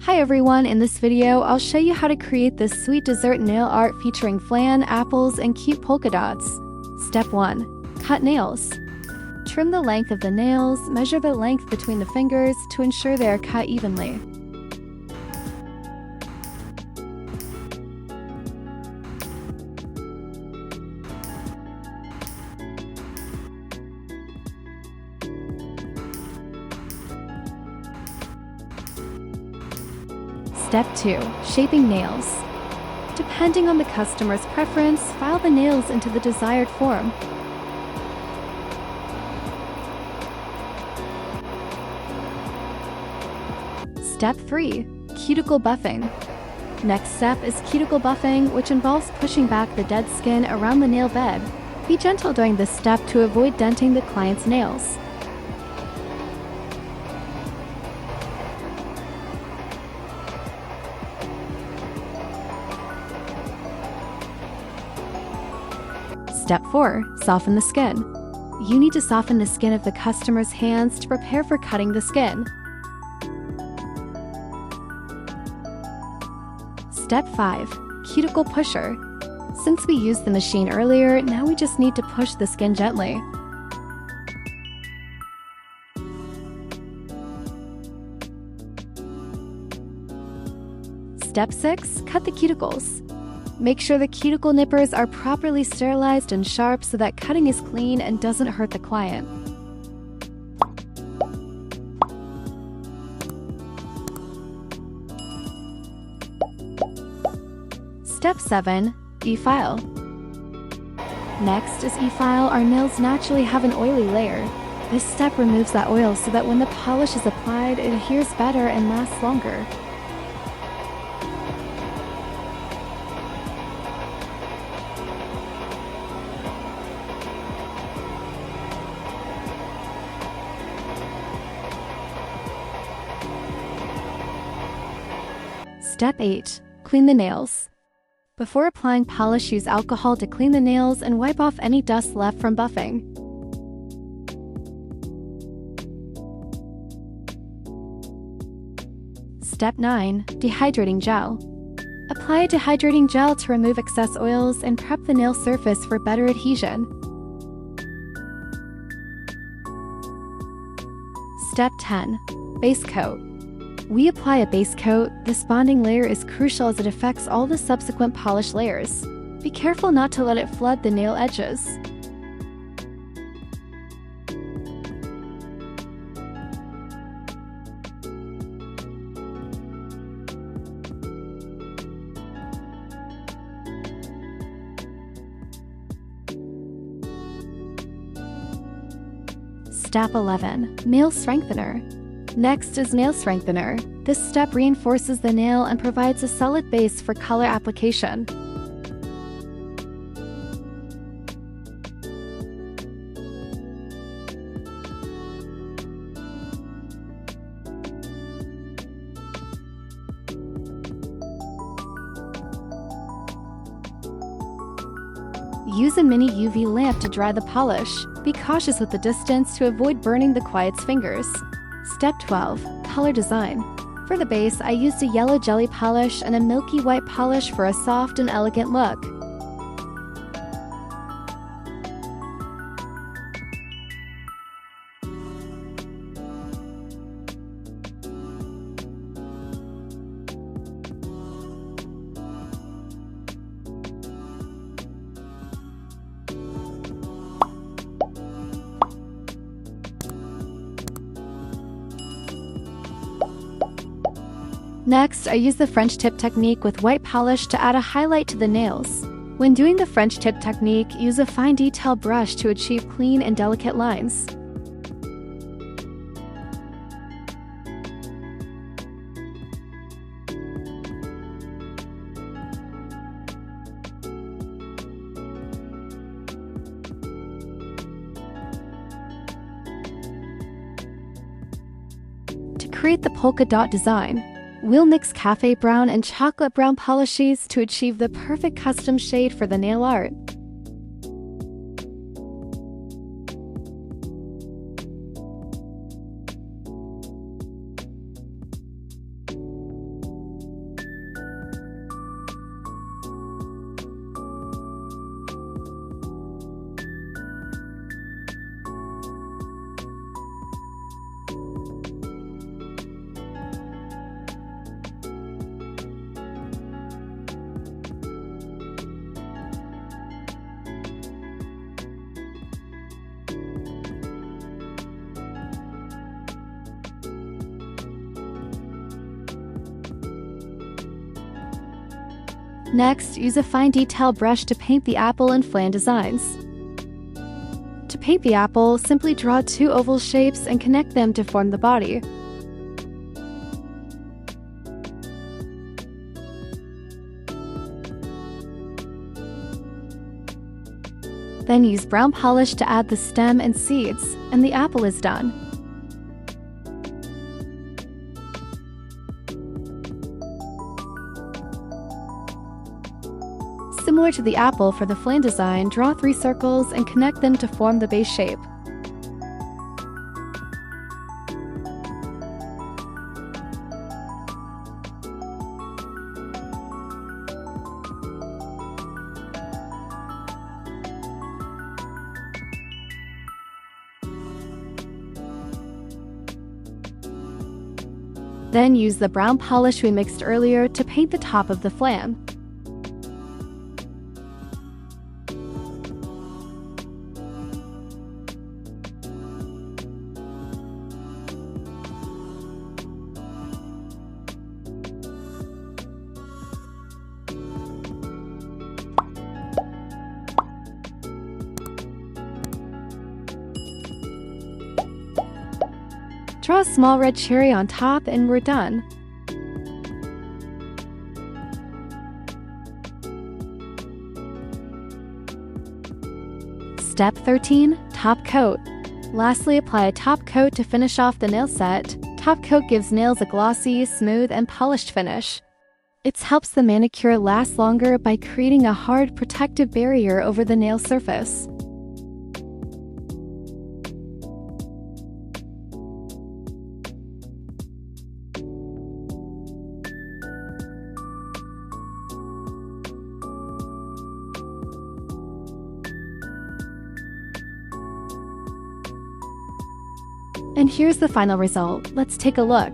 Hi everyone, in this video, I'll show you how to create this sweet dessert nail art featuring flan, apples, and cute polka dots. Step 1. Cut nails. Trim the length of the nails, measure the length between the fingers to ensure they are cut evenly. Step 2. Shaping nails. Depending on the customer's preference, file the nails into the desired form. Step 3. Cuticle buffing. Next step is cuticle buffing, which involves pushing back the dead skin around the nail bed. Be gentle during this step to avoid denting the client's nails. Step 4. Soften the skin. You need to soften the skin of the customer's hands to prepare for cutting the skin. Step 5. Cuticle pusher. Since we used the machine earlier, now we just need to push the skin gently. Step 6. Cut the cuticles. Make sure the cuticle nippers are properly sterilized and sharp so that cutting is clean and doesn't hurt the client. Step 7. E-file. Next is e-file. Our nails naturally have an oily layer. This step removes that oil so that when the polish is applied, it adheres better and lasts longer. Step 8. Clean the nails. Before applying polish, use alcohol to clean the nails and wipe off any dust left from buffing. Step 9. Dehydrating gel. Apply a dehydrating gel to remove excess oils and prep the nail surface for better adhesion. Step 10. Base coat. We apply a base coat. This bonding layer is crucial as it affects all the subsequent polish layers. Be careful not to let it flood the nail edges. Step 11. Nail strengthener. Next is nail strengthener. This step reinforces the nail and provides a solid base for color application. Use a mini UV lamp to dry the polish. Be cautious with the distance to avoid burning the client's fingers. Step 12. Color design. For the base, I used a yellow jelly polish and a milky white polish for a soft and elegant look. Next, I use the French tip technique with white polish to add a highlight to the nails. When doing the French tip technique, use a fine detail brush to achieve clean and delicate lines. To create the polka dot design, we'll mix cafe brown and chocolate brown polishes to achieve the perfect custom shade for the nail art. Next, use a fine detail brush to paint the apple and flan designs. To paint the apple, simply draw 2 oval shapes and connect them to form the body. Then use brown polish to add the stem and seeds, and the apple is done. Similar to the apple for the flan design, draw 3 circles and connect them to form the base shape. Then use the brown polish we mixed earlier to paint the top of the flan. Draw a small red cherry on top and we're done. Step 13. Top coat. Lastly, apply a top coat to finish off the nail set. Top coat gives nails a glossy, smooth, and polished finish. It helps the manicure last longer by creating a hard, protective barrier over the nail surface. And here's the final result. Let's take a look.